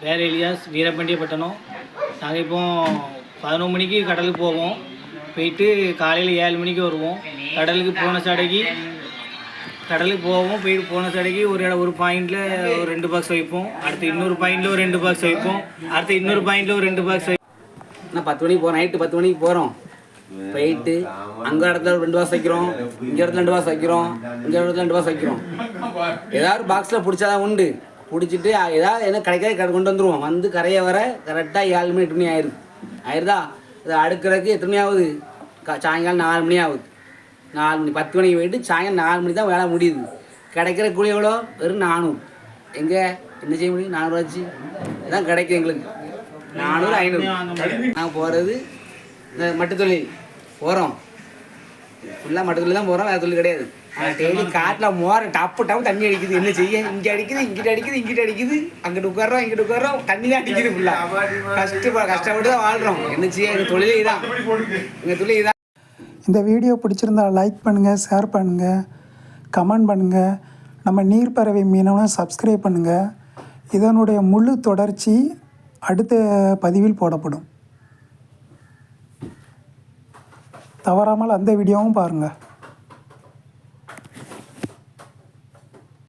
வேறு எலியாஸ் வீரபாண்டியப்பட்டினம். நாங்கள் இப்போ 11 மணிக்கு கடலுக்கு போவோம். போயிட்டு காலையில் 7 மணிக்கு வருவோம். கடலுக்கு போன சடைக்கு ஒரு பாயிண்டில் ஒரு 2 பாக்ஸ் வைப்போம். அடுத்து இன்னொரு பாயிண்டில் ஒரு 2 பாக்ஸ் வைப்போம். அடுத்து இன்னொரு பாயிண்டில் ஒரு 2 பாக்ஸ் வைப்போம். நான் 10 மணிக்கு போகிறோம். நைட்டு 10 மணிக்கு போகிறோம். போயிட்டு அங்கே இடத்துல 2 பாக்ஸ் வைக்கிறோம், இங்கே இடத்துல 2 பாக்ஸ் வைக்கிறோம், இங்கே இடத்துல 2 பாக்ஸ் வைக்கிறோம். ஏதாவது பாக்ஸில் பிடிச்சாதான் உண்டு. பிடிச்சிட்டு ஏதாவது என்ன கிடைக்காது கொண்டு வந்துடுவோம். வந்து கரையை வர கரெக்டாக 7 மணி 8 மணி ஆயிடுதா. இதை அடுக்கிறதுக்கு எத்தனை மணி ஆகுது? சாயங்காலம் 4 மணி ஆகுது. 4 மணி 10 மணிக்கு போயிட்டு சாயங்காலம் 4 மணி தான் வேலை முடியுது. கிடைக்கிற கூலி எவ்வளோ? வெறும் 400. எங்கே என்ன செய்ய முடியும்? 400 ஆச்சு இதான் கிடைக்கும் எங்களுக்கு. 400 500. நாங்கள் போகிறது இந்த மட்டுத்தொழில் போகிறோம். ஃபுல்லாக மட்டுத்தொழில் தான் போகிறோம், வேறு தொழில் கிடையாது. ஆனால் டெய்லி காட்டில் டப்பு தண்ணி அடிக்குது. என்ன செய்ய? இங்கே அடிக்குது, இங்கிட்ட அடிக்குது, அங்கிட்டு உட்காரோம், இங்கிட்டு உட்காரோம், தண்ணி தான் அடிக்குது ஃபுல்லாக. கஷ்டப்பட்டு தான் வாழ்கிறோம். என்ன செய்ய? எங்கள் தொழிலே இதான், எங்கள் தொழில் இதான். இந்த வீடியோ பிடிச்சிருந்தா லைக் பண்ணுங்கள், ஷேர் பண்ணுங்கள், கமெண்ட் பண்ணுங்கள். நம்ம நீர்ப்பறவை மீனவனை சப்ஸ்கிரைப் பண்ணுங்கள். இதனுடைய முழு தொடர்ச்சி அடுத்த பதிவில் போடப்படும். தவறாமல் அந்த வீடியோவும் பாருங்கள்.